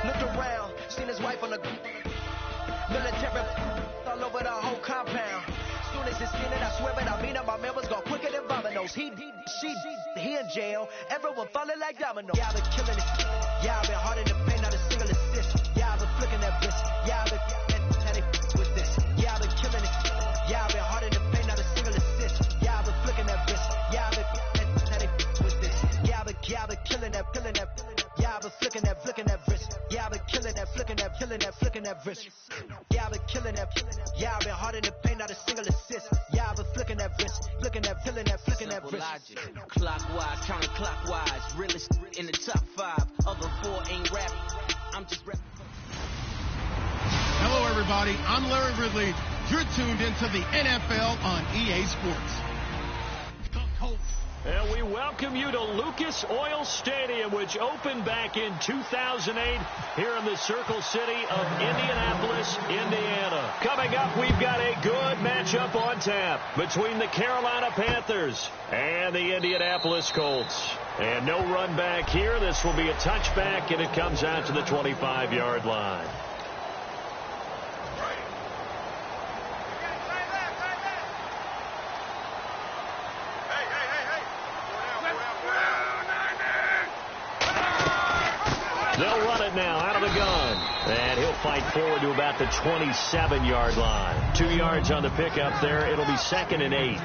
Looked around, seen his wife on the military all over the whole compound. Soon as it's seen it, I swear it, I mean it, my man was gone quicker than dominoes. He in jail, everyone falling like dominoes. Yeah, I've been killing it. Yeah, I've been hard in the paint, not a single assist. Yeah, I've been flicking that bitch. Yeah, I've been with this. Yeah, I've been killing it. Yeah, I've been hard in the paint, not a single assist. Yeah, I've been flicking that bitch. Yeah, I've been with this. Yeah, I've been killing that. Yeah, I've been flicking that wrist. Yeah, I've been killing that, flicking that wrist. Yeah, I've been killing that. Yeah, I've been hard in the paint, not a single assist. Yeah, I've been flicking that wrist, flicking that wrist. Clockwise, counterclockwise, realest in the top 5. Other 4 ain't rap. I'm just rap. Hello, everybody. I'm Larry Ridley. You're tuned into the NFL on EA Sports. The Colts. And we welcome you to Lucas Oil Stadium, which opened back in 2008 here in the Circle City of Indianapolis, Indiana. Coming up, we've got a good matchup on tap between the Carolina Panthers and the Indianapolis Colts. And no run back here. This will be a touchback, and it comes out to the 25-yard line. They'll run it now out of the gun. And he'll fight forward to about the 27-yard line. 2 yards on the pickup there. It'll be 2nd and 8.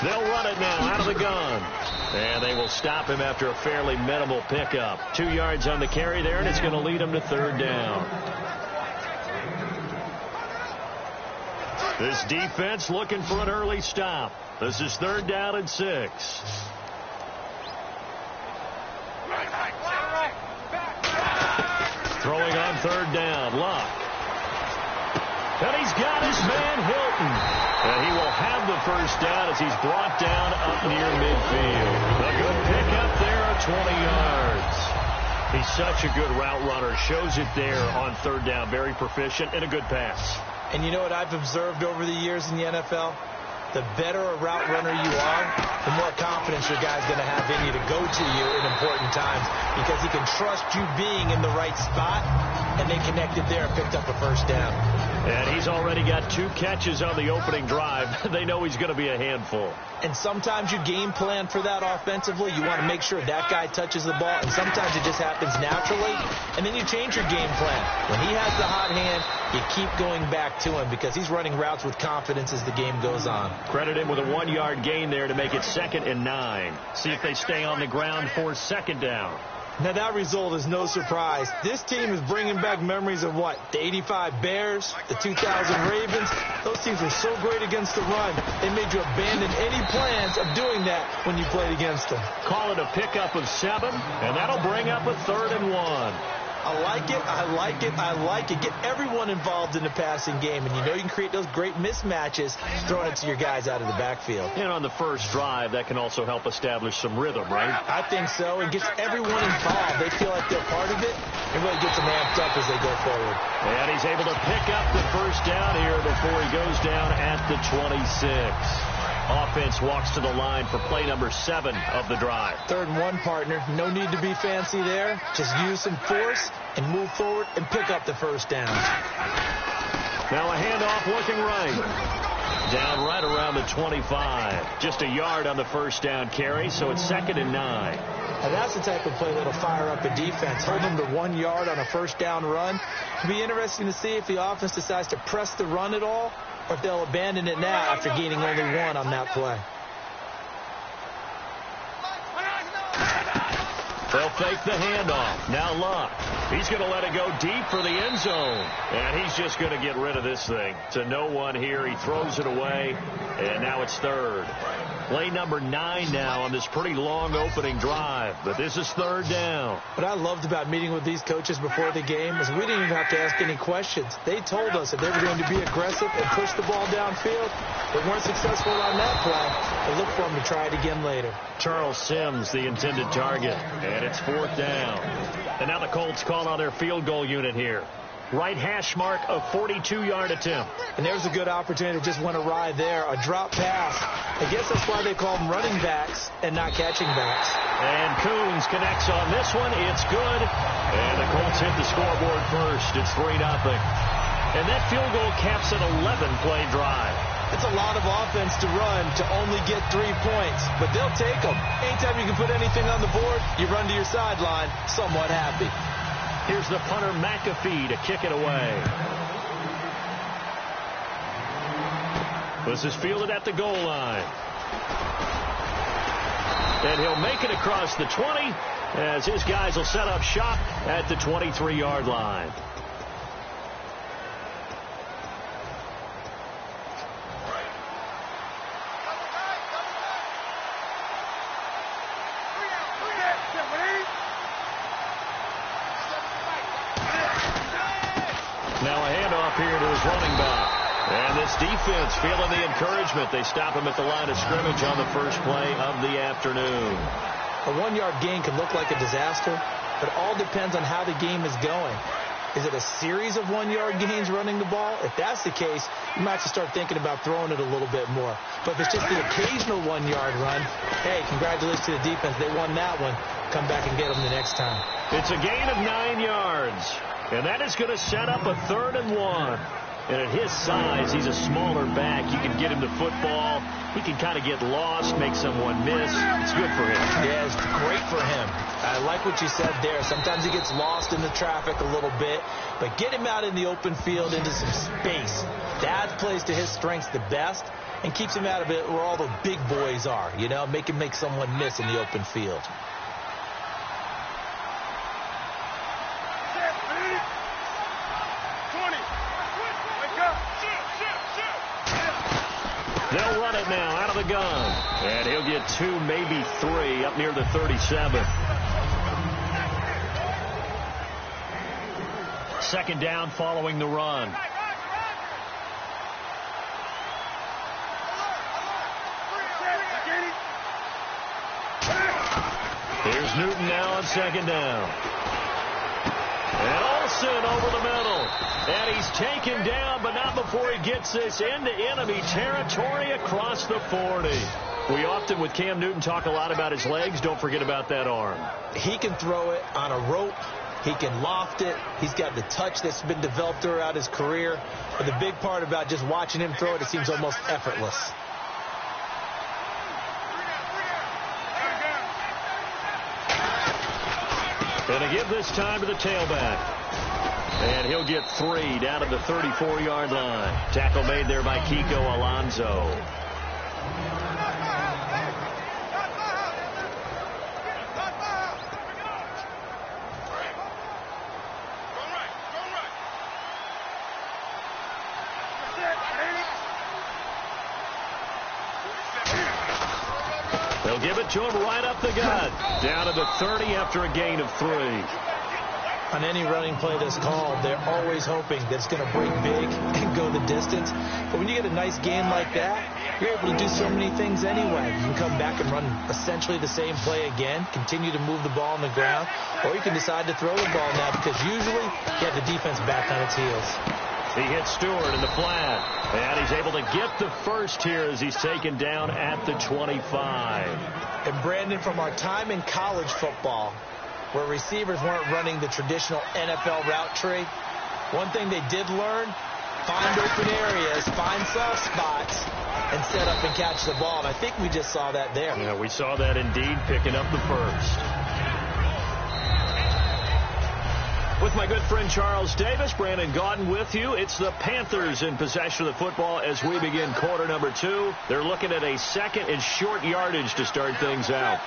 They'll run it now out of the gun. And they will stop him after a fairly minimal pickup. 2 yards on the carry there, and it's going to lead him to 3rd down. This defense looking for an early stop. This is 3rd down and 6. Throwing on 3rd down, Luck. And he's got his man Hilton. And he will have the 1st down as he's brought down up near midfield. A good pickup there of 20 yards. He's such a good route runner. Shows it there on 3rd down. Very proficient and a good pass. And you know what I've observed over the years in the NFL? The better a route runner you are, the more confidence your guy's going to have in you to go to you in important times, because he can trust you being in the right spot, and they connected there and picked up a 1st down. And he's already got 2 catches on the opening drive. They know he's going to be a handful. And sometimes you game plan for that offensively. You want to make sure that guy touches the ball, and sometimes it just happens naturally, and then you change your game plan. When he has the hot hand, you keep going back to him because he's running routes with confidence as the game goes on. Credit him with a 1-yard gain there to make it 2nd and 9. See if they stay on the ground for 2nd down. Now, that result is no surprise. This team is bringing back memories of what? The 85 Bears, the 2000 Ravens. Those teams were so great against the run, they made you abandon any plans of doing that when you played against them. Call it a pickup of 7, and that'll bring up a 3rd and 1. I like it. I like it. I like it. Get everyone involved in the passing game, and you know you can create those great mismatches throwing it to your guys out of the backfield. And on the first drive, that can also help establish some rhythm, right? I think so. It gets everyone involved. They feel like they're part of it. It really gets them amped up as they go forward. And he's able to pick up the 1st down here before he goes down at the 26. Offense walks to the line for play number 7 of the drive. 3rd and 1, partner. No need to be fancy there. Just use some force and move forward and pick up the 1st down. Now a handoff looking right. Down right around the 25. Just a yard on the 1st down carry, so it's 2nd and 9. Now that's the type of play that'll fire up a defense. Hold them to 1 yard on a 1st down run. It'll be interesting to see if the offense decides to press the run at all, or if they'll abandon it now after gaining only 1 on that play. They'll fake the handoff. Now Luck. He's going to let it go deep for the end zone. And he's just going to get rid of this thing. To no one here. He throws it away. And now it's 3rd. Play number 9 now on this pretty long opening drive. But this is 3rd down. What I loved about meeting with these coaches before the game is we didn't even have to ask any questions. They told us that they were going to be aggressive and push the ball downfield. They weren't successful on that play. They look for them to try it again later. Charles Sims, the intended target. And it's 4th down. And now the Colts call on their field goal unit here. Right hash mark of 42-yard attempt. And there's a good opportunity to just went awry there. A drop pass. I guess that's why they call them running backs and not catching backs. And Coons connects on this one. It's good. And the Colts hit the scoreboard first. It's 3-0. And that field goal caps an 11-play drive. It's a lot of offense to run to only get 3 points, but they'll take them. Anytime you can put anything on the board, you run to your sideline somewhat happy. Here's the punter, McAfee, to kick it away. This is fielded at the goal line. And he'll make it across the 20 as his guys will set up shop at the 23-yard line. Now a handoff here to his running back. And this defense feeling the encouragement. They stop him at the line of scrimmage on the first play of the afternoon. A 1-yard gain can look like a disaster, but all depends on how the game is going. Is it a series of 1-yard gains running the ball? If that's the case, you might have to start thinking about throwing it a little bit more. But if it's just the occasional 1-yard run, hey, congratulations to the defense. They won that one. Come back and get them the next time. It's a gain of 9 yards. And that is going to set up a 3rd and 1. And at his size, he's a smaller back. You can get him the football. He can kind of get lost, make someone miss. It's good for him. Yeah, it's great for him. I like what you said there. Sometimes he gets lost in the traffic a little bit. But get him out in the open field into some space. That plays to his strengths the best and keeps him out of it where all the big boys are. You know, make him make someone miss in the open field. They'll run it now out of the gun. And he'll get 2, maybe 3 up near the 37. 2nd down following the run. Here's Newton now on 2nd down. And Olsen over the middle. And he's taken down, but not before he gets this into enemy territory across the 40. We often, with Cam Newton, talk a lot about his legs. Don't forget about that arm. He can throw it on a rope. He can loft it. He's got the touch that's been developed throughout his career. But the big part about just watching him throw it, it seems almost effortless. And to give this time to the tailback. And he'll get 3 down to the 34-yard line. Tackle made there by Kiko Alonso. They'll give it to him right up the gut. Down to the 30 after a gain of 3. On any running play that's called, they're always hoping that it's going to break big and go the distance. But when you get a nice gain like that, you're able to do so many things anyway. You can come back and run essentially the same play again, continue to move the ball on the ground, or you can decide to throw the ball now because usually you have the defense back on its heels. He hits Stewart in the flat, and he's able to get the first here as he's taken down at the 25. And Brandon, from our time in college football, where receivers weren't running the traditional NFL route tree, one thing they did learn, find open areas, find soft spots, and set up and catch the ball. And I think we just saw that there. Yeah, we saw that indeed, picking up the first. With my good friend Charles Davis, Brandon Gaudin with you. It's the Panthers in possession of the football as we begin quarter number 2. They're looking at a 2nd and short yardage to start things out.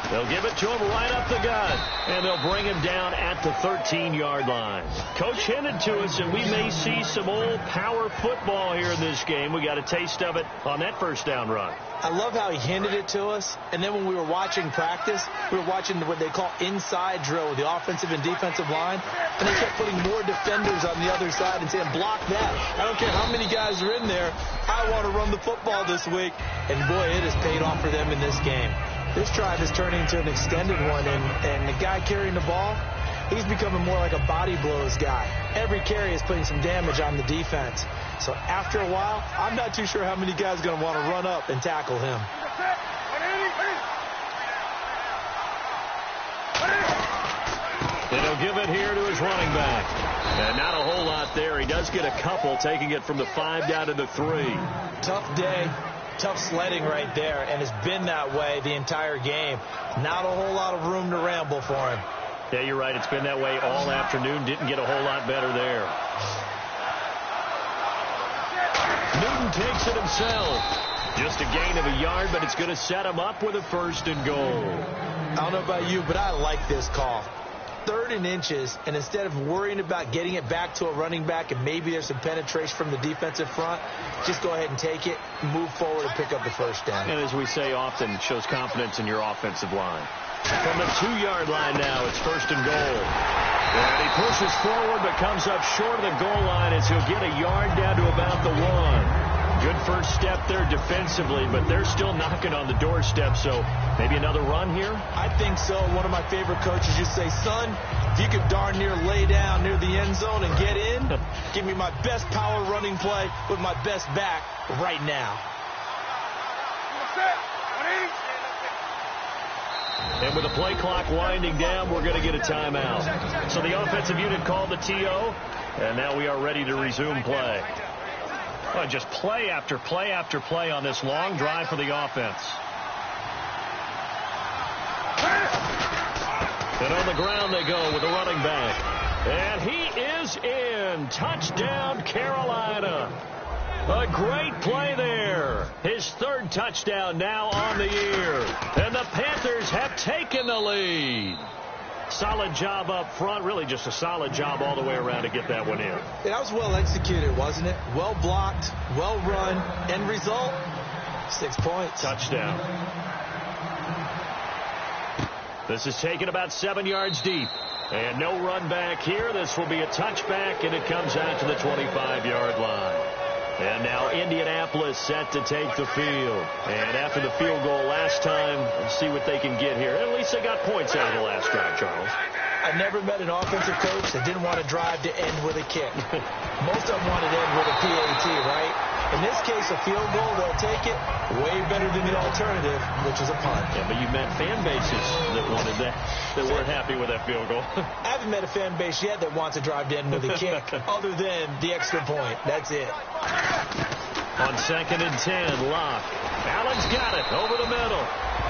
They'll give it to him right up the gut, and they'll bring him down at the 13-yard line. Coach hinted to us, and we may see some old power football here in this game. We got a taste of it on that first down run. I love how he hinted it to us, and then when we were watching practice, we were watching what they call inside drill with the offensive and defensive line, and they kept putting more defenders on the other side and saying, block that. I don't care how many guys are in there. I want to run the football this week. And, boy, it has paid off for them in this game. This drive is turning into an extended one, and the guy carrying the ball, he's becoming more like a body blows guy. Every carry is putting some damage on the defense. So after a while, I'm not too sure how many guys are going to want to run up and tackle him. And he'll give it here to his running back. And not a whole lot there. He does get a couple, taking it from the 5 down to the 3. Tough day. Tough sledding right there, and it's been that way the entire game. Not a whole lot of room to ramble for him. Yeah, you're right. It's been that way all afternoon. Didn't get a whole lot better there. Newton takes it himself. Just a gain of a yard, but it's going to set him up with a 1st and goal. I don't know about you, but I like this call. 3rd and inches, and instead of worrying about getting it back to a running back and maybe there's some penetration from the defensive front, just go ahead and take it, move forward, and pick up the 1st down. And as we say often, it shows confidence in your offensive line. From the 2-yard line now, it's 1st and goal. And he pushes forward but comes up short of the goal line as he'll get a yard down to about the 1. Good first step there defensively, but they're still knocking on the doorstep, so maybe another run here? I think so. One of my favorite coaches used to say, son, if you could darn near lay down near the end zone and get in, give me my best power running play with my best back right now. And with the play clock winding down, we're going to get a timeout. So the offensive unit called the TO, and now we are ready to resume play. Well, just play after play after play on this long drive for the offense. And on the ground they go with the running back. And he is in. Touchdown, Carolina. A great play there. His 3rd touchdown now on the year. And the Panthers have taken the lead. Solid job up front. Really just a solid job all the way around to get that one in. That was well executed, wasn't it? Well blocked, well run. End result, 6 points. Touchdown. This is taken about 7 yards deep. And no run back here. This will be a touchback, and it comes out to the 25-yard line. And now Indianapolis set to take the field. And after the field goal last time, let's see what they can get here. At least they got points out of the last drive, Charles. I never met an offensive coach that didn't want to drive to end with a kick. Most of them wanted to end with a PAT, right? In this case, a field goal, they'll take it. Way better than the alternative, which is a punt. Yeah, but you met fan bases that wanted that weren't happy with that field goal. I haven't met a fan base yet that wants to drive to end with a kick other than the extra point. That's it. On 2nd and 10, Locke. Allen's got it over the middle.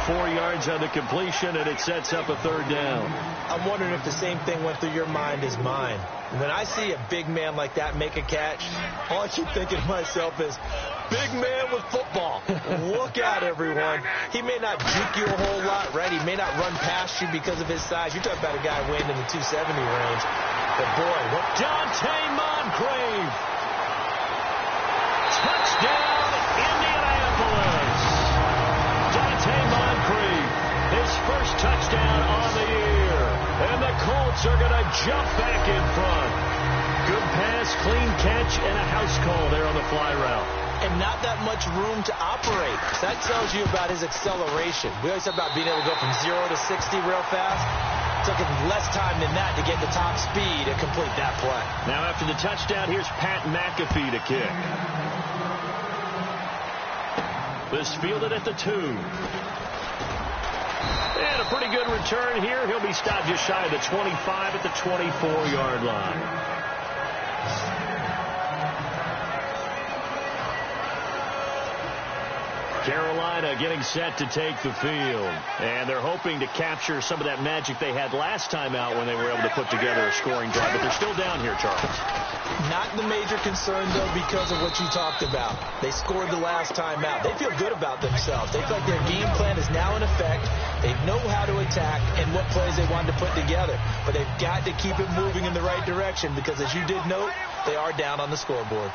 4 yards on the completion, and it sets up a 3rd down. I'm wondering if the same thing went through your mind as mine. When I see a big man like that make a catch, all I keep thinking to myself is, big man with football. Look out, everyone. He may not juke you a whole lot, right? He may not run past you because of his size. You're talking about a guy weighing in the 270 range. But, boy, what... Dante Moncrief. Touchdown, Indianapolis. Dante Moncrief, his 1st touchdown on the year. And the Colts are going to jump back in front. Good pass, clean catch, and a house call there on the fly route. And not that much room to operate. So that tells you about his acceleration. We always talk about being able to go from 0 to 60 real fast. It took him less time than that to get the top speed and complete that play. Now after the touchdown, here's Pat McAfee to kick. This fielded at the 2. And a pretty good return here. He'll be stopped just shy of the 25 at the 24-yard line. Carolina getting set to take the field. And they're hoping to capture some of that magic they had last time out when they were able to put together a scoring drive. But they're still down here, Charles. Not the major concern, though, because of what you talked about. They scored the last time out. They feel good about themselves. They feel like their game plan is now in effect. They've know how to attack and what plays they want to put together. But they've got to keep it moving in the right direction because, as you did note, they are down on the scoreboard.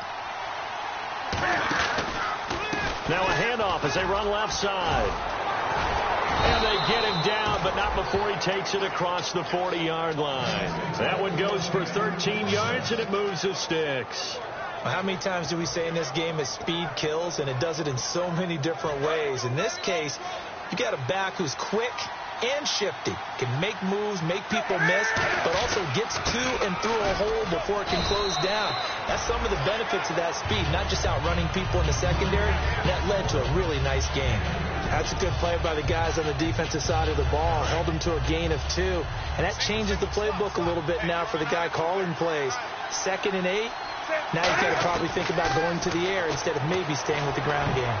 Now a handoff as they run left side. And they get him down, but not before he takes it across the 40-yard line. That one goes for 13 yards, and it moves the sticks. How many times do we say in this game that speed kills, and it does it in so many different ways? In this case, you got a back who's quick and shifty, can make moves, make people miss, but also gets to and through a hole before it can close down. That's some of the benefits of that speed, not just outrunning people in the secondary. That led to a really nice game. That's a good play by the guys on the defensive side of the ball. Held them to a gain of 2, and that changes the playbook a little bit now for the guy calling plays. 2nd and 8. Now he's got to probably think about going to the air instead of maybe staying with the ground game.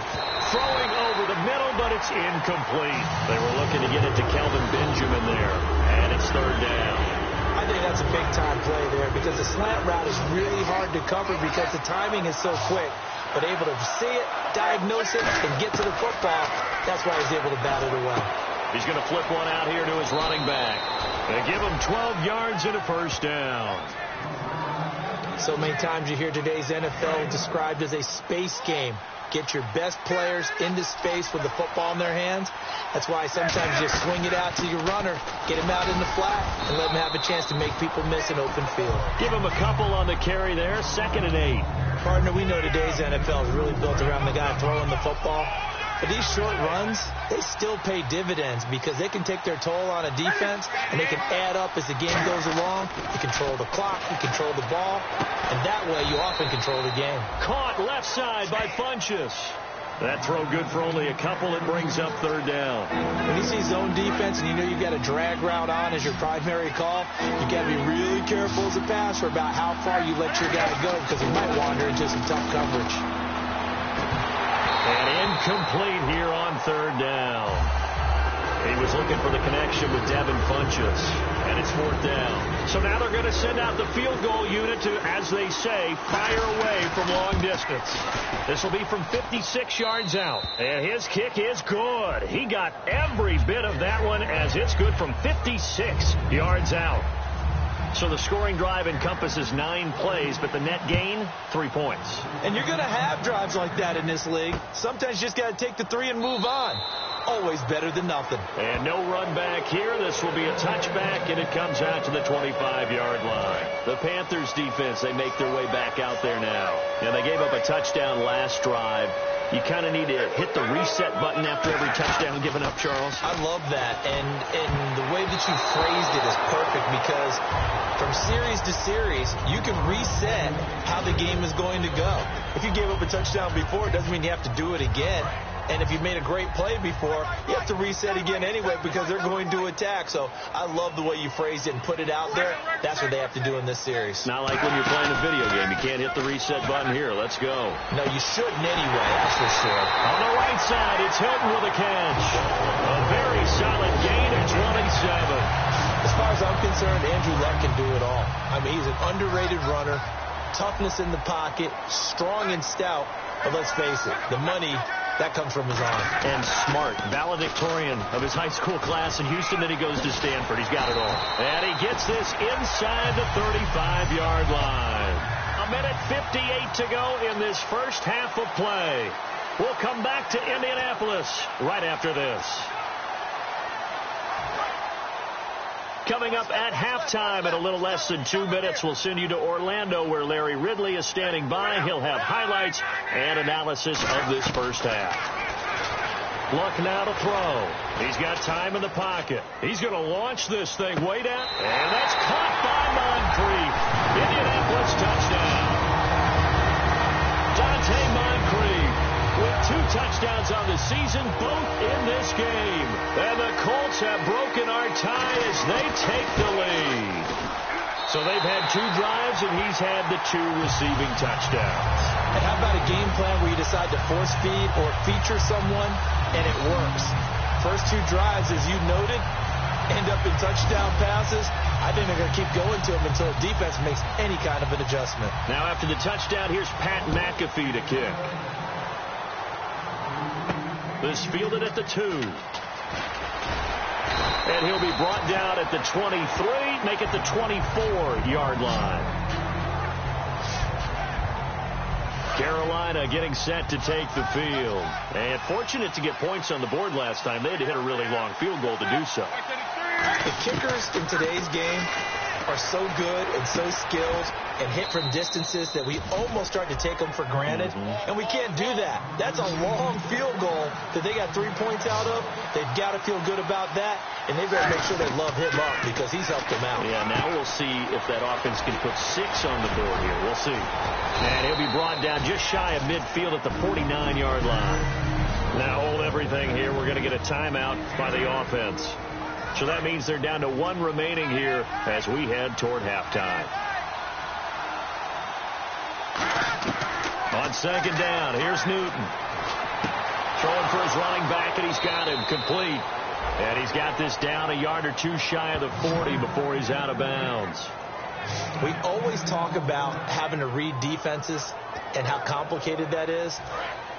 Throwing over the middle, but it's incomplete. They were looking to get it to Kelvin Benjamin there, and it's 3rd down. I think that's a big-time play there because the slant route is really hard to cover because the timing is so quick. But able to see it, diagnose it, and get to the football, that's why he's able to bat it away. He's going to flip one out here to his running back. They give him 12 yards and a 1st down. So many times you hear today's NFL described as a space game. Get your best players into space with the football in their hands. That's why sometimes you swing it out to your runner, get him out in the flat, and let him have a chance to make people miss an open field. Give him a couple on the carry there, 2nd and 8. Partner, we know today's NFL is really built around the guy throwing the football. But these short runs, they still pay dividends because they can take their toll on a defense, and they can add up as the game goes along. You control the clock, you control the ball, and that way you often control the game. Caught left side by Funchess. That throw good for only a couple. It brings up 3rd down. When you see zone defense and you know you've got a drag route on as your primary call, you got to be really careful as a passer about how far you let your guy go because he might wander into some tough coverage. And incomplete here on 3rd down. He was looking for the connection with Devin Funchess. And it's 4th down. So now they're going to send out the field goal unit to, as they say, fire away from long distance. This will be from 56 yards out. And his kick is good. He got every bit of that one as it's good from 56 yards out. So the scoring drive encompasses 9 plays, but the net gain, 3 points. And you're going to have drives like that in this league. Sometimes you just got to take the 3 and move on. Always better than nothing. And no run back here. This will be a touchback, and it comes out to the 25-yard line. The Panthers defense, they make their way back out there now. And they gave up a touchdown last drive. You kind of need to hit the reset button after every touchdown given up, Charles. I love that. And the way that you phrased it is perfect because from series to series, you can reset how the game is going to go. If you gave up a touchdown before, it doesn't mean you have to do it again. And if you made a great play before, you have to reset again anyway because they're going to attack. So I love the way you phrased it and put it out there. That's what they have to do in this series. Not like when you're playing a video game. You can't hit the reset button here. Let's go. No, you shouldn't anyway, that's for sure. On the right side, it's Hilton with a catch. A very solid gain at 27. As far as I'm concerned, Andrew Luck can do it all. I mean, he's an underrated runner, toughness in the pocket, strong and stout. But let's face it, the money, that comes from his arm. And smart. Valedictorian of his high school class in Houston. Then he goes to Stanford. He's got it all. And he gets this inside the 35-yard line. A minute 58 to go in this first half of play. We'll come back to Indianapolis right after this. Coming up at halftime in a little less than 2 minutes, we'll send you to Orlando where Larry Ridley is standing by. He'll have highlights and analysis of this first half. Luck now to throw. He's got time in the pocket. He's going to launch this thing way down. And that's caught by Moncrief. Indianapolis touchdown. Dante Moncrief with 2 touchdowns on the season, both in this game. And the Colts have broken our tie as they take the lead. So they've had 2 drives, and he's had the 2 receiving touchdowns. And how about a game plan where you decide to force feed or feature someone, and it works? First 2 drives, as you noted, end up in touchdown passes. I think they're going to keep going to them until the defense makes any kind of an adjustment. Now after the touchdown, here's Pat McAfee to kick. This fielded at the 2. And he'll be brought down at the 23, make it the 24-yard line. Carolina getting set to take the field. And fortunate to get points on the board last time. They had to hit a really long field goal to do so. The kickers in today's game are so good and so skilled and hit from distances that we almost start to take them for granted. And we can't do that. That's a long field goal that they got 3 points out of. They've got to feel good about that, and they've got to make sure they love him up because he's helped them out. Yeah, now we'll see if that offense can put 6 on the board here. We'll see. And he'll be brought down just shy of midfield at the 49-yard line. Now hold everything here. We're going to get a timeout by the offense. So that means they're down to 1 remaining here as we head toward halftime. On second down, here's Newton. Throwing for his running back, and he's got him complete. And he's got this down a yard or two shy of the 40 before he's out of bounds. We always talk about having to read defenses and how complicated that is.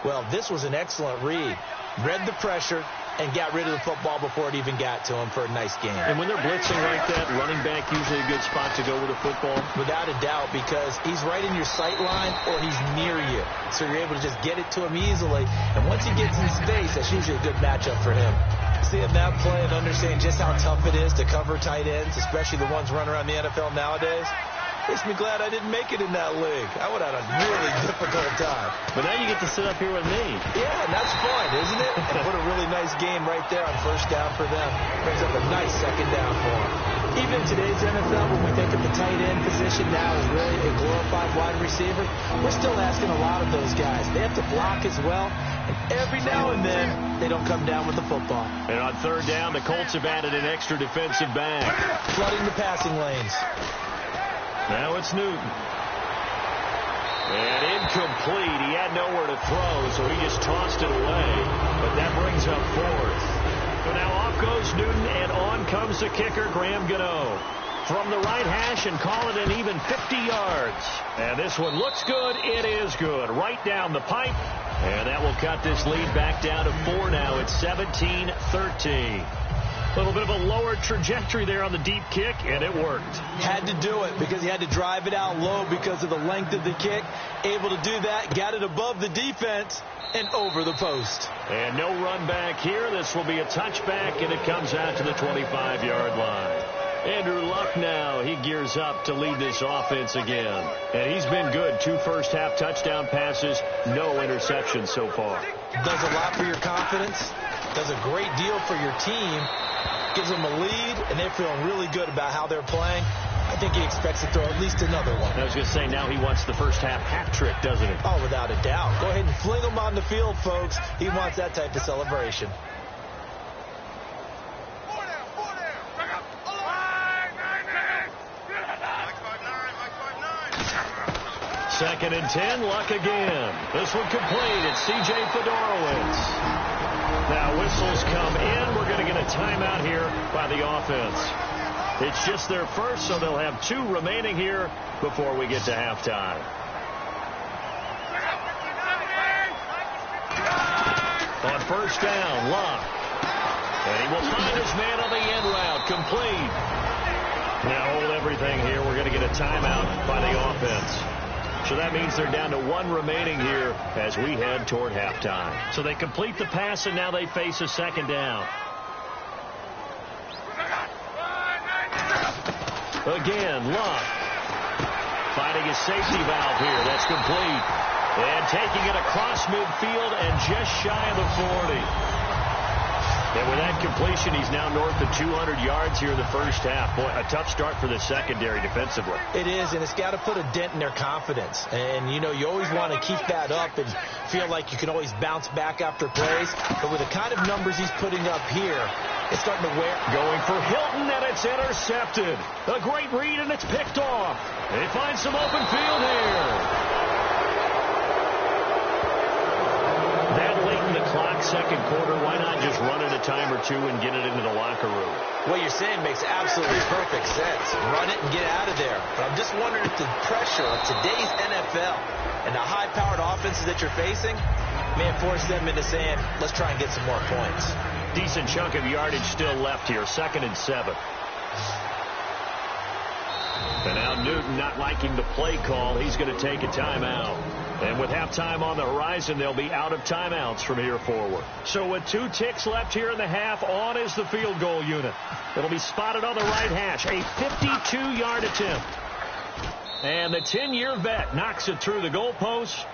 Well, this was an excellent read. Read the pressure and got rid of the football before it even got to him for a nice game. And when they're blitzing like that, running back usually a good spot to go with the football? Without a doubt, because he's right in your sight line or he's near you. So you're able to just get it to him easily. And once he gets in space, that's usually a good matchup for him. Seeing that play and understanding just how tough it is to cover tight ends, especially the ones running around the NFL nowadays, makes me glad I didn't make it in that league. I would have had a really difficult time. But now you get to sit up here with me. Yeah, and that's fun, isn't it? And what a really nice game right there on first down for them. Brings up a nice second down for them. Even in today's NFL, when we think of the tight end position now as really a glorified wide receiver, we're still asking a lot of those guys. They have to block as well, and every now and then, they don't come down with the football. And on third down, the Colts have added an extra defensive back. Flooding the passing lanes. Now it's Newton. And incomplete. He had nowhere to throw, so he just tossed it away. But that brings up fourth. So now off goes Newton, and on comes the kicker, Graham Gano. From the right hash and call it an even 50 yards. And this one looks good. It is good. Right down the pipe. And that will cut this lead back down to 4 now. It's 17-13. A little bit of a lower trajectory there on the deep kick, and it worked. Had to do it because he had to drive it out low because of the length of the kick. Able to do that, got it above the defense and over the post. And no run back here. This will be a touchback, and it comes out to the 25-yard line. Andrew Luck now, he gears up to lead this offense again. And he's been good. 2 first-half touchdown passes, no interceptions so far. Does a lot for your confidence. Does a great deal for your team. Gives them a lead, and they're feeling really good about how they're playing. I think he expects to throw at least another one. I was going to say, now he wants the first-half hat trick, doesn't he? Oh, without a doubt. Go ahead and fling him on the field, folks. He wants that type of celebration. Second and 10, Luck again. This one complete. It's C.J. Fedorowicz. Now whistles come in. We're going to get a timeout here by the offense. It's just their first, so they'll have 2 remaining here before we get to halftime. On first down, Luck. And he will find his man on the end route. Complete. Now hold everything here. We're going to get a timeout by the offense. So that means they're down to 1 remaining here as we head toward halftime. So they complete the pass, and now they face a second down. Again, Luck. Finding his safety valve here. That's complete. And taking it across midfield and just shy of the 40. And with that completion, he's now north of 200 yards here in the first half. Boy, a tough start for the secondary defensively. It is, and it's got to put a dent in their confidence. And, you know, you always want to keep that up and feel like you can always bounce back after plays. But with the kind of numbers he's putting up here, it's starting to wear. Going for Hilton, and it's intercepted. A great read, and it's picked off. They find some open field here. That late in the clock, second quarter, why not just run it a time or 2 and get it into the locker room? What you're saying makes absolutely perfect sense. Run it and get out of there. But I'm just wondering if the pressure of today's NFL and the high-powered offenses that you're facing may have forced them into saying, let's try and get some more points. Decent chunk of yardage still left here. 2nd and 7. And now Newton not liking the play call. He's going to take a timeout. And with halftime on the horizon, they'll be out of timeouts from here forward. So with 2 ticks left here in the half, on is the field goal unit. It'll be spotted on the right hash. A 52-yard attempt. And the 10-year vet knocks it through the goalpost.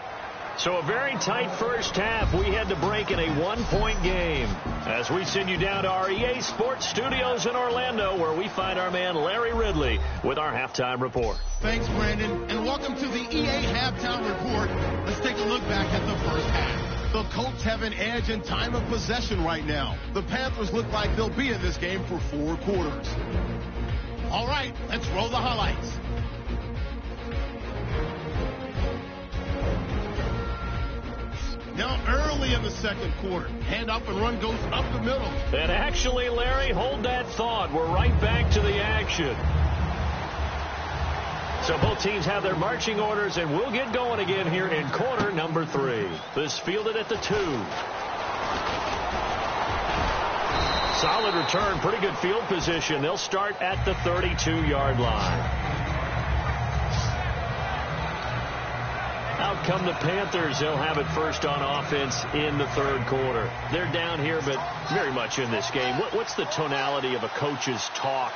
So a very tight first half. We had to break in a 1-point game as we send you down to our EA Sports Studios in Orlando, where we find our man Larry Ridley with our halftime report. Thanks, Brandon, and welcome to the EA Halftime Report. Let's take a look back at the first half. The Colts have an edge in time of possession right now. The Panthers look like they'll be in this game for 4 quarters. All right, let's roll the highlights. Now early in the second quarter, handoff and run goes up the middle. And actually, Larry, hold that thought. We're right back to the action. So both teams have their marching orders, and we'll get going again here in quarter number 3. This fielded at the 2. Solid return, pretty good field position. They'll start at the 32-yard line. Out come the Panthers. They'll have it first on offense in the 3rd quarter. They're down here, but very much in this game. What's the tonality of a coach's talk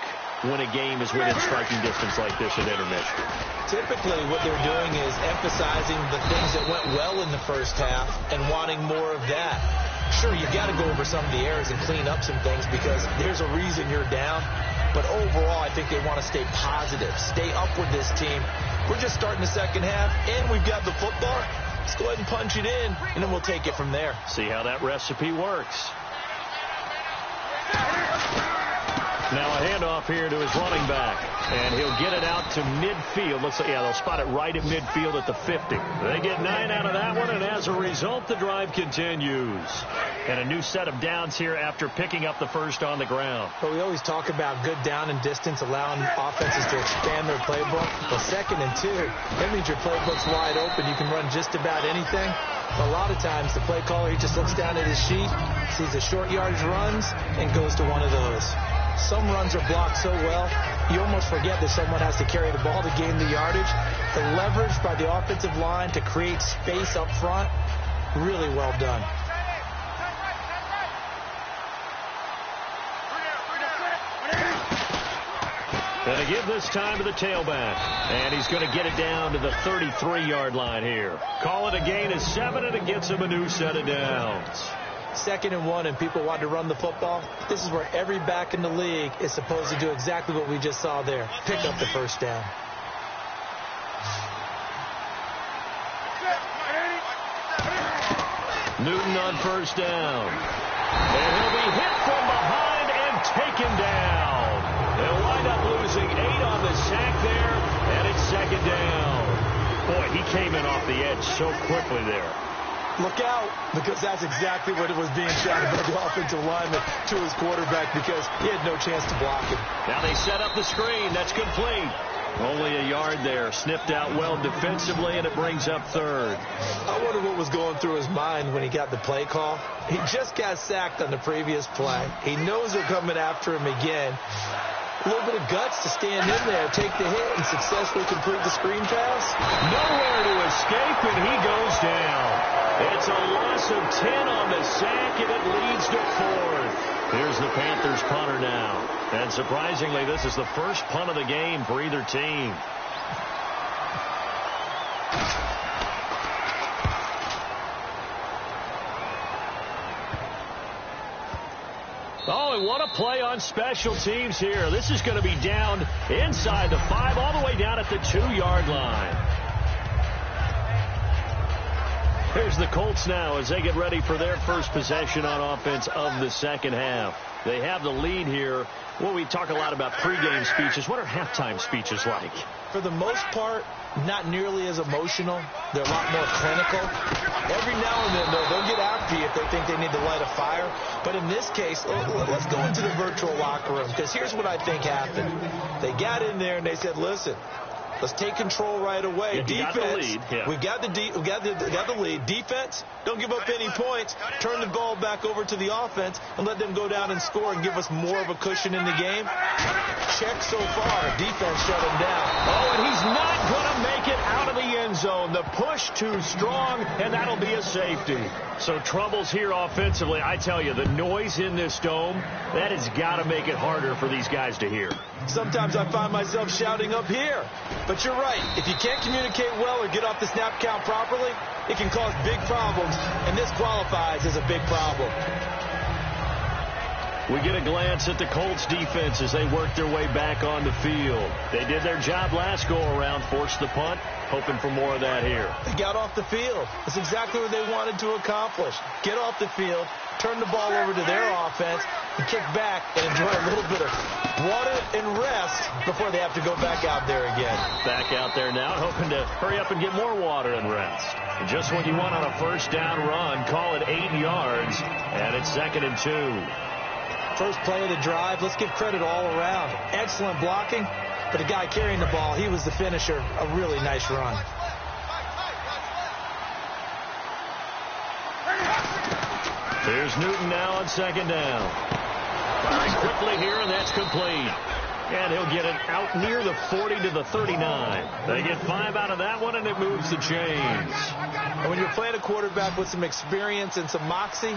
when a game is within striking distance like this at intermission? Typically, what they're doing is emphasizing the things that went well in the first half and wanting more of that. Sure, you've got to go over some of the errors and clean up some things because there's a reason you're down. But overall, I think they want to stay positive, stay up with this team. We're just starting the second half, and we've got the football. Let's go ahead and punch it in, and then we'll take it from there. See how that recipe works. Now a handoff here to his running back, and he'll get it out to midfield. Looks like, yeah, they'll spot it right at midfield at the 50. They get 9 out of that one, and as a result, the drive continues. And a new set of downs here after picking up the first on the ground. But we always talk about good down and distance, allowing offenses to expand their playbook. Well, 2nd and 2, that means your playbook's wide open. You can run just about anything. But a lot of times, the play caller, he just looks down at his sheet, sees the short yardage runs, and goes to one of those. Some runs are blocked so well, you almost forget that someone has to carry the ball to gain the yardage. The leverage by the offensive line to create space up front, really well done. Going to give this time to the tailback, and he's going to get it down to the 33-yard line here. Call it a gain of 7, and it gets him a new set of downs. 2nd and 1, and people want to run the football. This is where every back in the league is supposed to do exactly what we just saw there. Pick up the first down. Newton on first down. And he'll be hit from behind and taken down. They'll wind up losing 8 on the sack there, and it's 2nd down. Boy, he came in off the edge so quickly there. Look out, because that's exactly what it was being shouted by the offensive lineman to his quarterback because he had no chance to block it. Now they set up the screen. That's complete. Only a yard there. Snipped out well defensively, and it brings up 3rd. I wonder what was going through his mind when he got the play call. He just got sacked on the previous play. He knows they're coming after him again. A little bit of guts to stand in there, take the hit, and successfully complete the screen pass. Nowhere to escape, and he goes down. It's a loss of 10 on the sack, and it leads to 4th. Here's the Panthers punter now. And surprisingly, this is the first punt of the game for either team. Oh, and what a play on special teams here. This is going to be down inside the 5, all the way down at the 2-yard line. Here's the Colts now as they get ready for their first possession on offense of the second half. They have the lead here. Well, we talk a lot about pregame speeches. What are halftime speeches like? For the most part, not nearly as emotional. They're a lot more clinical. Every now and then, though, they'll get after you if they think they need to light a fire. But in this case, let's go into the virtual locker room, because here's what I think happened. They got in there and they said, listen, Let's take control right away. Yeah, Defense, got the lead. Yeah. we got the lead. Defense, don't give up any points. Turn the ball back over to the offense and let them go down and score and give us more of a cushion in the game. Check so far. Defense shut him down. Oh, and he's not going to make it out of the end zone. The push too strong, and that'll be a safety. So troubles here offensively. I tell you, the noise in this dome, that has got to make it harder for these guys to hear. Sometimes I find myself shouting up here. But you're right. If you can't communicate well or get off the snap count properly, it can cause big problems, and this qualifies as a big problem. We get a glance at the Colts defense as they work their way back on the field. They did their job last go-around, forced the punt, hoping for more of that here. They got off the field. That's exactly what they wanted to accomplish. Get off the field, turn the ball over to their offense, and kick back and enjoy a little bit of water and rest before they have to go back out there again. Back out there now, hoping to hurry up and get more water and rest. And just what you want on a first down run, call it 8 yards, and it's 2nd and 2. First play of the drive, let's give credit all around. Excellent blocking, but the guy carrying the ball, he was the finisher. A really nice run. Here's Newton now on 2nd down. Firing quickly here, and that's complete. And he'll get it out near the 40 to the 39. They get 5 out of that one, and it moves the chains. And when you're playing a quarterback with some experience and some moxie,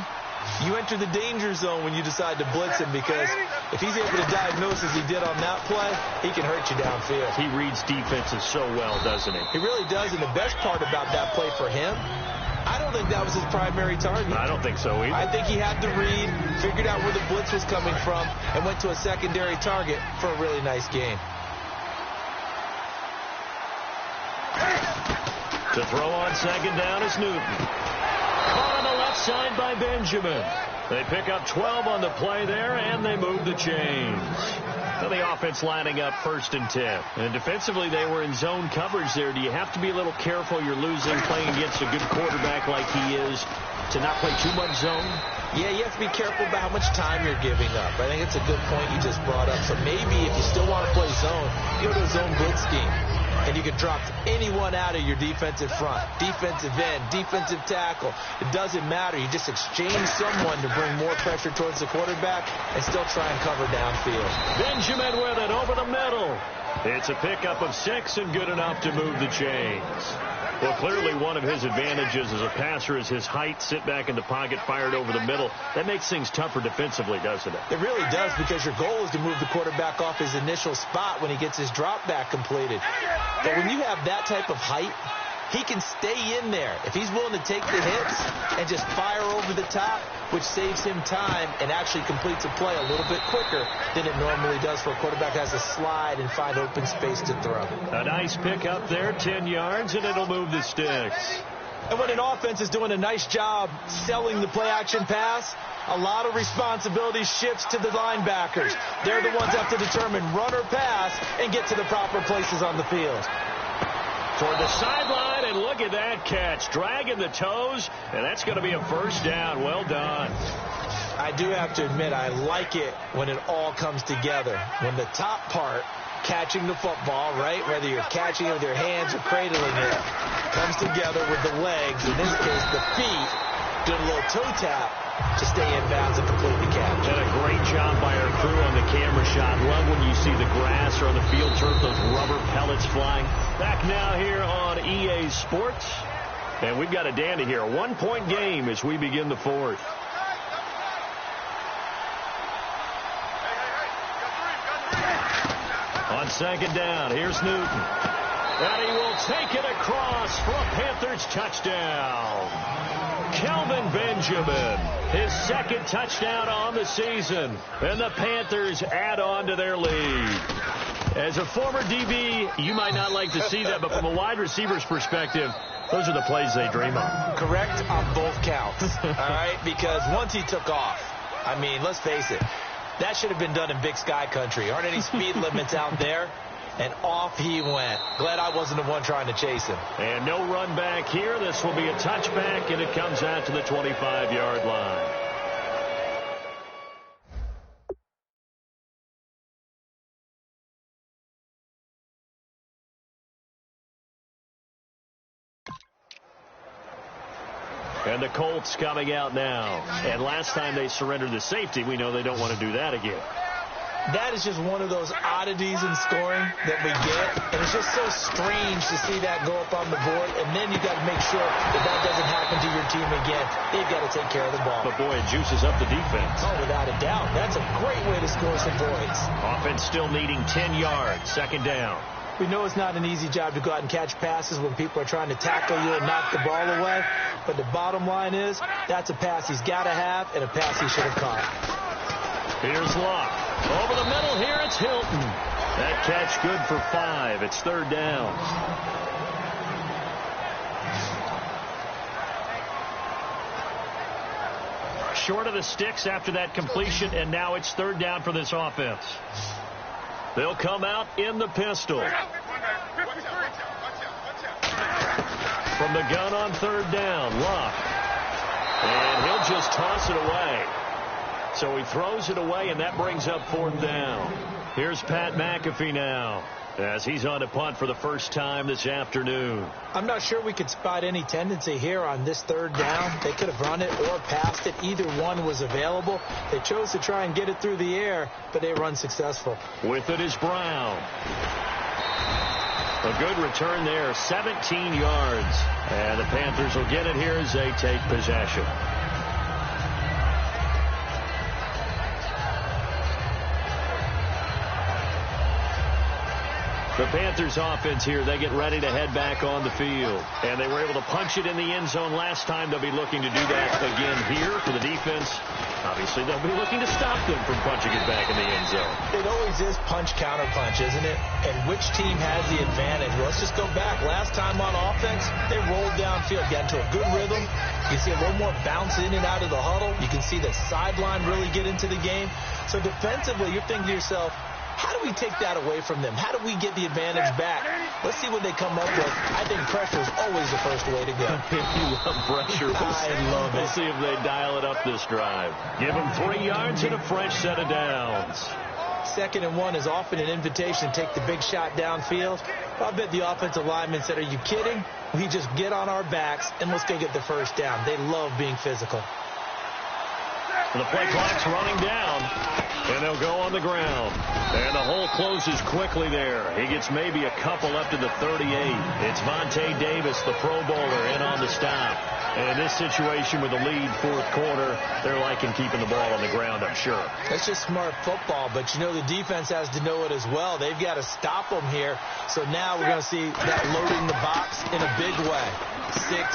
you enter the danger zone when you decide to blitz him, because if he's able to diagnose as he did on that play, he can hurt you downfield. He reads defenses so well, doesn't he? He really does, and the best part about that play for him, I don't think that was his primary target. I don't think so either. I think he had to read, figured out where the blitz was coming from, and went to a secondary target for a really nice gain. To throw on 2nd down is Newton. Caught on the left side by Benjamin. They pick up 12 on the play there, and they move the chains. So the offense lining up 1st and 10. And defensively, they were in zone coverage there. Do you have to be a little careful? You're losing, playing against a good quarterback like he is, to not play too much zone? Yeah, you have to be careful about how much time you're giving up. I think it's a good point you just brought up. So maybe if you still want to play zone, go to a zone blitz scheme. And you can drop anyone out of your defensive front, defensive end, defensive tackle. It doesn't matter. You just exchange someone to bring more pressure towards the quarterback and still try and cover downfield. Benjamin with it over the middle. It's a pickup of 6 and good enough to move the chains. Well, clearly one of his advantages as a passer is his height, sit back in the pocket, fired over the middle. That makes things tougher defensively, doesn't it? It really does, because your goal is to move the quarterback off his initial spot when he gets his drop back completed. But when you have that type of height, he can stay in there if he's willing to take the hits and just fire over the top, which saves him time and actually completes a play a little bit quicker than it normally does for a quarterback that has to slide and find open space to throw. A nice pick up there, 10 yards, and it'll move the sticks. And when an offense is doing a nice job selling the play-action pass, a lot of responsibility shifts to the linebackers. They're the ones that have to determine run or pass and get to the proper places on the field. Toward the sideline, and look at that catch. Dragging the toes, and that's going to be a 1st down. Well done. I do have to admit, I like it when it all comes together. When the top part, catching the football, right, whether you're catching it with your hands or cradling it, comes together with the legs, in this case the feet, doing a little toe tap to stay in bounds and complete the catch. And a great job by our crew on the camera shot. Love when you see the grass or on the field turf, those rubber pellets flying. Back now here on EA Sports. And we've got a dandy here. A 1-point game as we begin the 4th. On 2nd down, here's Newton. And he will take it across for a Panthers touchdown. Kelvin Benjamin, his 2nd touchdown on the season. And the Panthers add on to their lead. As a former DB, you might not like to see that, but from a wide receiver's perspective, those are the plays they dream of. Correct on both counts, all right? Because once he took off, I mean, let's face it, that should have been done in Big Sky country. Aren't any speed limits out there? And off he went. Glad I wasn't the one trying to chase him. And no run back here. This will be a touchback, and it comes out to the 25-yard line. And the Colts coming out now. And last time they surrendered the safety, we know they don't want to do that again. That is just one of those oddities in scoring that we get. And it's just so strange to see that go up on the board. And then you got to make sure that that doesn't happen to your team again. They've got to take care of the ball. But, boy, it juices up the defense. Oh, without a doubt. That's a great way to score some points. Offense still needing 10 yards. Second down. We know it's not an easy job to go out and catch passes when people are trying to tackle you and knock the ball away. But the bottom line is that's a pass he's got to have and a pass he should have caught. Here's Locke. Over the middle here, it's Hilton. That catch good for 5. It's third down. Short of the sticks after that completion, and now it's third down for this offense. They'll come out in the pistol. From the gun on third down, Locke. And he'll just toss it away. So he throws it away, and that brings up fourth down. Here's Pat McAfee now, as he's on to punt for the first time this afternoon. I'm not sure we could spot any tendency here on this third down. They could have run it or passed it. Either one was available. They chose to try and get it through the air, but they were unsuccessful. With it is Brown. A good return there, 17 yards. And the Panthers will get it here as they take possession. The Panthers offense here, they get ready to head back on the field. And they were able to punch it in the end zone last time. They'll be looking to do that again here for the defense. Obviously, they'll be looking to stop them from punching it back in the end zone. It always is punch-counter-punch, isn't it? And which team has the advantage? Well, let's just go back. Last time on offense, they rolled downfield, got into a good rhythm. You can see a little more bounce in and out of the huddle. You can see the sideline really get into the game. So defensively, you're thinking to yourself, how do we take that away from them? How do we get the advantage back? Let's see what they come up with. I think pressure is always the first way to go. You love pressure. I love it. We'll see if they dial it up this drive. Give them 3 yards and a fresh set of downs. 2nd and 1 is often an invitation to take the big shot downfield. I bet the offensive lineman said, are you kidding? We just get on our backs and let's go get the first down. They love being physical. The play clock's running down, and they'll go on the ground. And the hole closes quickly there. He gets maybe a couple up to the 38. It's Vontae Davis, the Pro Bowler, in on the stop. And in this situation with the lead fourth quarter, they're liking keeping the ball on the ground, I'm sure. That's just smart football, but you know the defense has to know it as well. They've got to stop them here. So now we're going to see that loading the box in a big way. 6, 7, 8,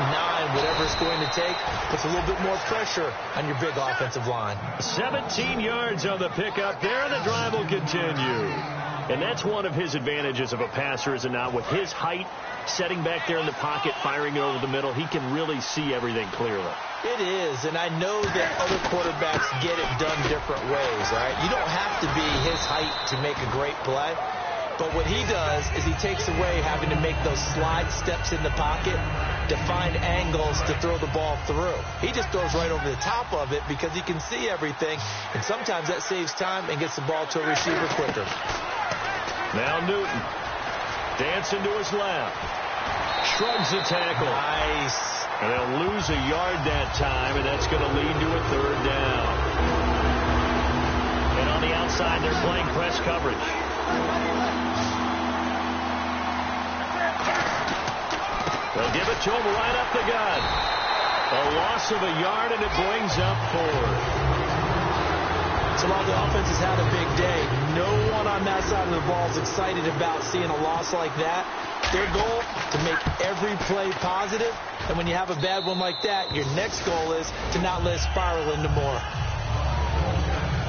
9, whatever it's going to take, puts a little bit more pressure on your big offensive line. 17 yards on the pickup there, and the drive will continue. And that's one of his advantages of a passer, is it not? With his height, setting back there in the pocket, firing it over the middle, he can really see everything clearly. It is, and I know that other quarterbacks get it done different ways, all right? You don't have to be his height to make a great play. But what he does is he takes away having to make those slide steps in the pocket to find angles to throw the ball through. He just throws right over the top of it because he can see everything, and sometimes that saves time and gets the ball to a receiver quicker. Now Newton, dancing to his left, shrugs the tackle. Nice. And they'll lose a yard that time, and that's going to lead to a third down. And on the outside, they're playing press coverage. They'll give it to him right up the gut. A loss of a yard, and it brings up 4. So while the offense has had a big day, no one on that side of the ball is excited about seeing a loss like that. Their goal, to make every play positive. And when you have a bad one like that, your next goal is to not let it spiral into more.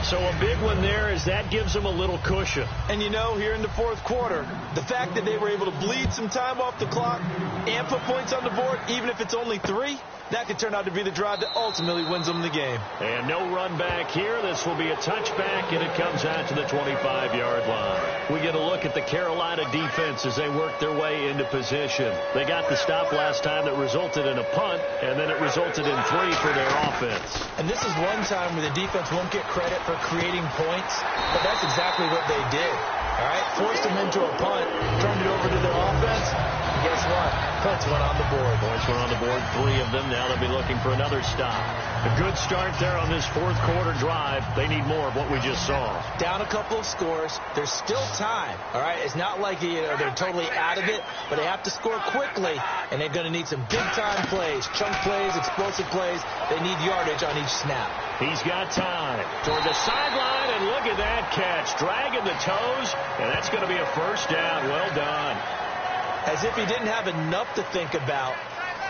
So a big one there, as that gives them a little cushion. And you know, here in the fourth quarter, the fact that they were able to bleed some time off the clock and put points on the board, even if it's only 3, that could turn out to be the drive that ultimately wins them the game. And no run back here. This will be a touchback, and it comes out to the 25-yard line. We get a look at the Carolina defense as they work their way into position. They got the stop last time that resulted in a punt, and then it resulted in 3 for their offense. And this is one time where the defense won't get credit for creating points, but that's exactly what they did. All right, forced them into a punt, turned it over to their offense. guess what? Points went on the board. Points went on the board, 3 of them. Now they'll be looking for another stop. A good start there on this fourth quarter drive. They need more of what we just saw. Down a couple of scores. There's still time. All right, it's not like they're totally out of it, but they have to score quickly, and they're going to need some big-time plays, chunk plays, explosive plays. They need yardage on each snap. He's got time toward the sideline, and look at that catch. Dragging the toes, and that's going to be a first down. Well done. As if he didn't have enough to think about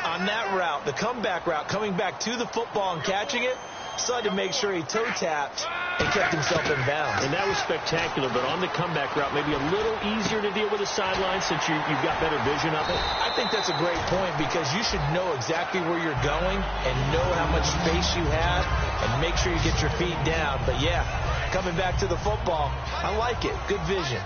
on that route, the comeback route, coming back to the football and catching it, decided to make sure he toe-tapped and kept himself in bounds. And that was spectacular, but on the comeback route, maybe a little easier to deal with the sideline since you've got better vision of it. I think that's a great point because you should know exactly where you're going and know how much space you have and make sure you get your feet down. But, yeah, coming back to the football, I like it. Good vision.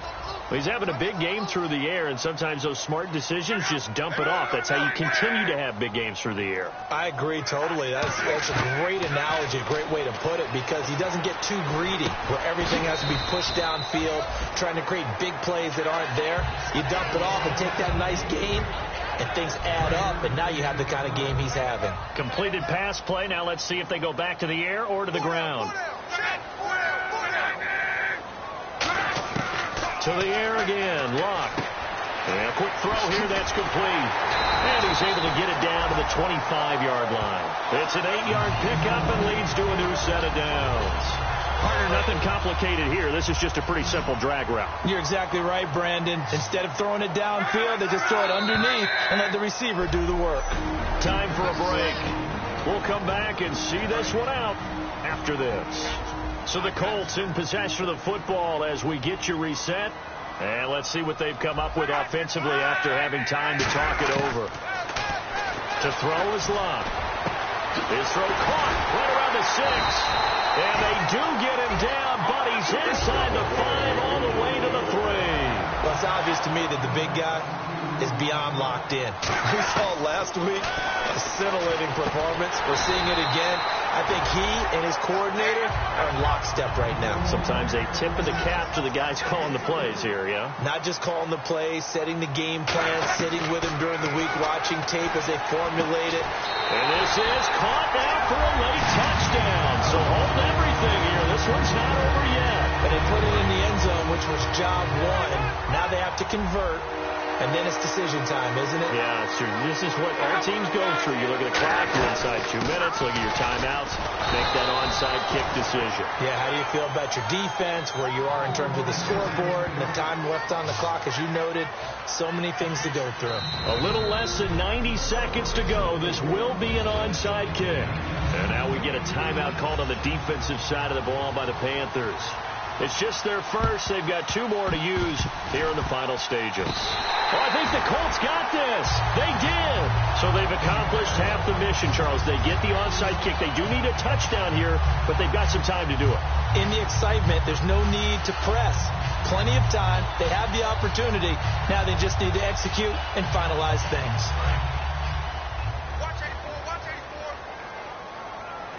Well, he's having a big game through the air, and sometimes those smart decisions just dump it off. That's how you continue to have big games through the air. I agree totally. That's a great analogy, a great way to put it, because he doesn't get too greedy where everything has to be pushed downfield, trying to create big plays that aren't there. You dump it off and take that nice gain, and things add up, and now you have the kind of game he's having. Completed pass play. Now let's see if they go back to the air or to the ground. To the air again, Luck. And a quick throw here, that's complete. And he's able to get it down to the 25-yard line. It's an 8-yard pickup and leads to a new set of downs. Partner, nothing complicated here. This is just a pretty simple drag route. You're exactly right, Brandon. Instead of throwing it downfield, they just throw it underneath and let the receiver do the work. Time for a break. We'll come back and see this one out after this. So the Colts in possession of the football as we get you reset. And let's see what they've come up with offensively after having time to talk it over. To throw is Luck. His throw caught right around the 6. And they do get him down, but he's inside the 5 all the way to the 3. Well, it's obvious to me that the big guy is beyond locked in. We saw last week a scintillating performance. We're seeing it again. I think he and his coordinator are in lockstep right now. Sometimes a tip of the cap to the guys calling the plays here, yeah? Not just calling the plays, setting the game plan, sitting with him during the week, watching tape as they formulate it. And this is caught now for a late touchdown. So hold everything here. This one's not over yet. And they put it in the end zone, which was job 1. Now they have to convert. And then it's decision time, isn't it? Yeah, it's true. This is what all teams go through. You look at the clock, you're inside 2 minutes, look at your timeouts, make that onside kick decision. Yeah, how do you feel about your defense, where you are in terms of the scoreboard, and the time left on the clock, as you noted, so many things to go through. A little less than 90 seconds to go. This will be an onside kick. And now we get a timeout called on the defensive side of the ball by the Panthers. It's just their first. They've got 2 more to use here in the final stages. Well, I think the Colts got this. They did. So they've accomplished half the mission, Charles. They get the onside kick. They do need a touchdown here, but they've got some time to do it. In the excitement, there's no need to press. Plenty of time. They have the opportunity. Now they just need to execute and finalize things.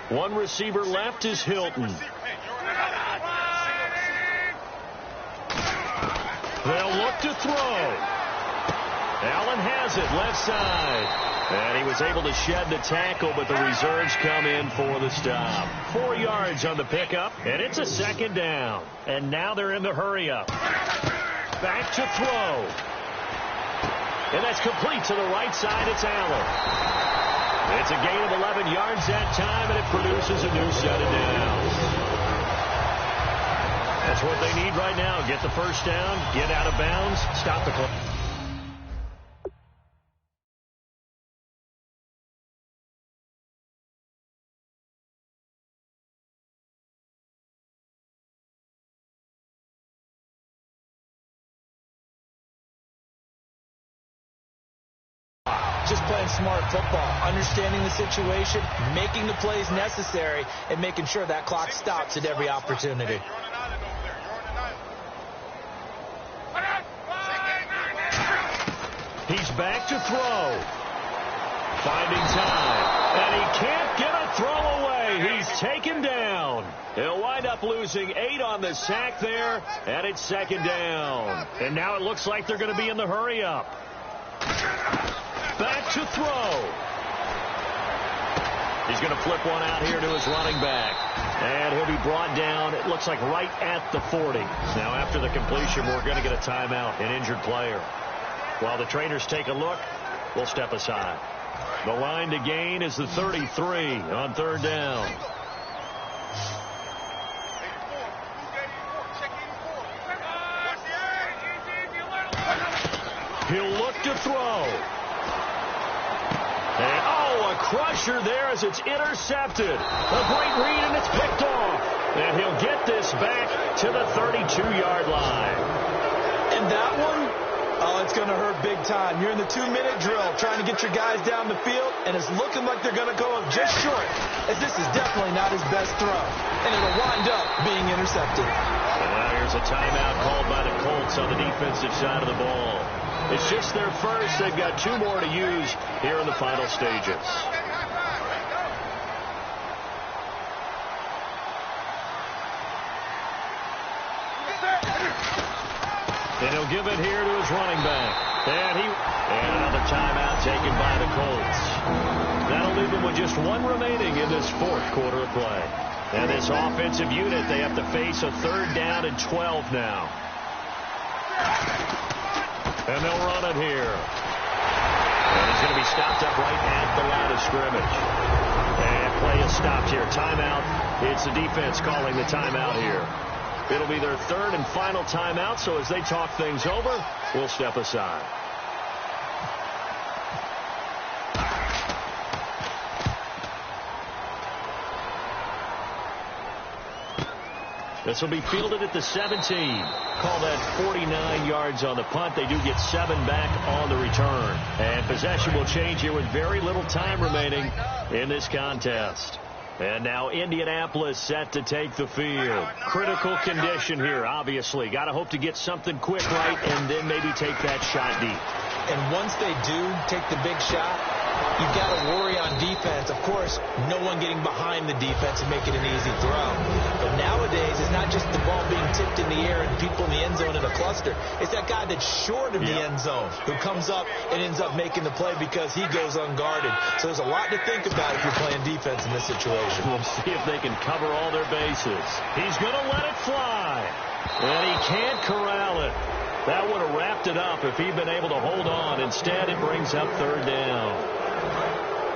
One receiver left is Hilton. They'll look to throw. Allen has it, left side. And he was able to shed the tackle, but the reserves come in for the stop. 4 yards on the pickup, and it's a second down. And now they're in the hurry-up. Back to throw. And that's complete to the right side. It's Allen. It's a gain of 11 yards that time, and it produces a new set of downs. That's what they need right now. Get the first down, get out of bounds, stop the clock. Just playing smart football, understanding the situation, making the plays necessary, and making sure that clock stops at every opportunity. He's back to throw. Finding time. And he can't get a throw away. He's taken down. He'll wind up losing 8 on the sack there, and it's second down. And now it looks like they're going to be in the hurry-up. Back to throw. He's going to flip one out here to his running back. And he'll be brought down, it looks like right at the 40. Now after the completion, we're going to get a timeout, an injured player. While the trainers take a look, we'll step aside. The line to gain is the 33 on third down. He'll look to throw. And, a crusher there as it's intercepted. A great read, and it's picked off. And he'll get this back to the 32-yard line. And that one, it's going to hurt big time. You're in the 2-minute drill trying to get your guys down the field, and it's looking like they're going to go up just short, as this is definitely not his best throw. And it'll wind up being intercepted. And now here's a timeout called by the Colts on the defensive side of the ball. It's just their first. They've got 2 more to use here in the final stages. And he'll give it here to his running back. And another timeout taken by the Colts. That'll leave them with just 1 remaining in this 4th quarter of play. And this offensive unit, they have to face a 3rd down and 12 now. And they'll run it here. And he's going to be stopped up right at the line of scrimmage. And play is stopped here. Timeout. It's the defense calling the timeout here. It'll be their 3rd and final timeout, so as they talk things over, we'll step aside. This will be fielded at the 17. Call that 49 yards on the punt. They do get 7 back on the return. And possession will change here with very little time remaining in this contest. And now Indianapolis set to take the field. Critical condition here, obviously. Got to hope to get something quick right and then maybe take that shot deep. And once they do take the big shot, you've got to worry on defense. Of course, no one getting behind the defense and making an easy throw. But nowadays, it's not just the ball being tipped in the air and people in the end zone in a cluster. It's that guy that's short of the end zone who comes up and ends up making the play because he goes unguarded. So there's a lot to think about if you're playing defense in this situation. We'll see if they can cover all their bases. He's going to let it fly. And he can't corral it. That would have wrapped it up if he'd been able to hold on. Instead, it brings up 3rd down.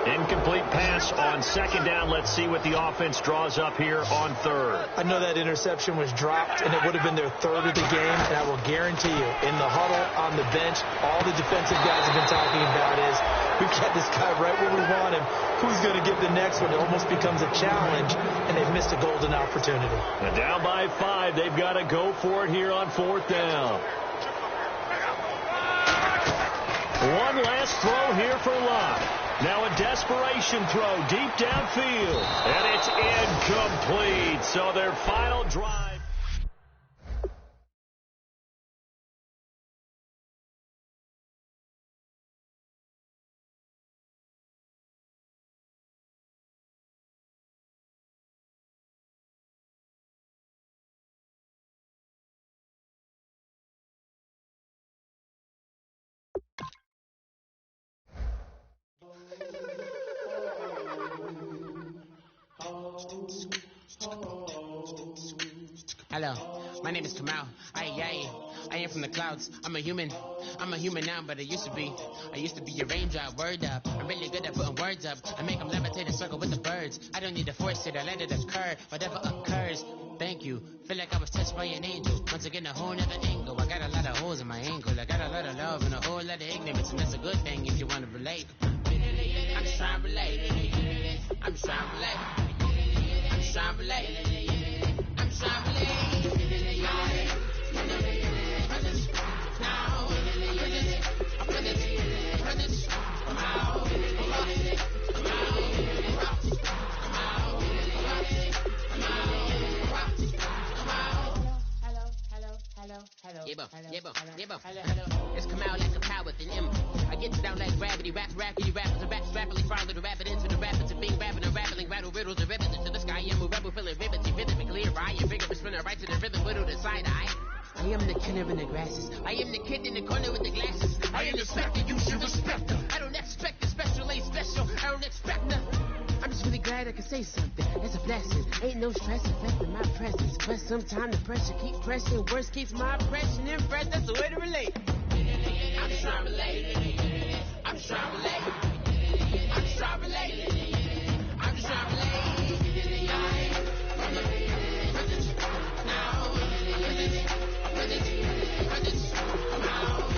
Incomplete pass on 2nd down. Let's see what the offense draws up here on 3rd. I know that interception was dropped, and it would have been their 3rd of the game. And I will guarantee you, in the huddle, on the bench, all the defensive guys have been talking about is, we've got this guy right where we want him. Who's going to get the next one? It almost becomes a challenge, and they've missed a golden opportunity. And down by 5. They've got to go for it here on 4th down. One last throw here for Locke. Now a desperation throw deep downfield. And it's incomplete. So their final drive. Hello, my name is Kamal. I am from the clouds. I'm a human now, but I used to be a raindrop. Word up, I'm really good at putting words up. I make them levitate and circle with the birds. I don't need to force it, I let it occur. Whatever occurs, thank you. Feel like I was touched by an angel. Once again, a whole nother angle. I got a lot of holes in my ankle. I got a lot of love and a whole lot of ignorance, and that's a good thing if you want to relate. I'm just trying to relate. I'm just trying to relate. I'm just trying to relate. I'm just trying to relate. It's come out like a power with an M. I get down like gravity, rappers and raps rapidly follow the rapid into the rapids of being rapping and rattling, rattle riddles and ribbons into the sky. I'm a rebel feeling rhythmically clear. I am vigorous, spinning right to the rhythm, whittle the side eye. I am the killer in the grasses. I am the kid in the corner with the glasses. I am the specter, you should respect her. I don't expect the special, ain't special. I don't expect nothing. I'm just really glad I can say something. That's a blessing. Ain't no stress affecting my presence. But sometimes the pressure keep pressing. Worst keeps my impression impressed. That's the way to relate. I'm just trying to relate. I'm just trying to relate. I'm just trying to relate. I'm just trying to relate. From the presence now. Presence. Come out.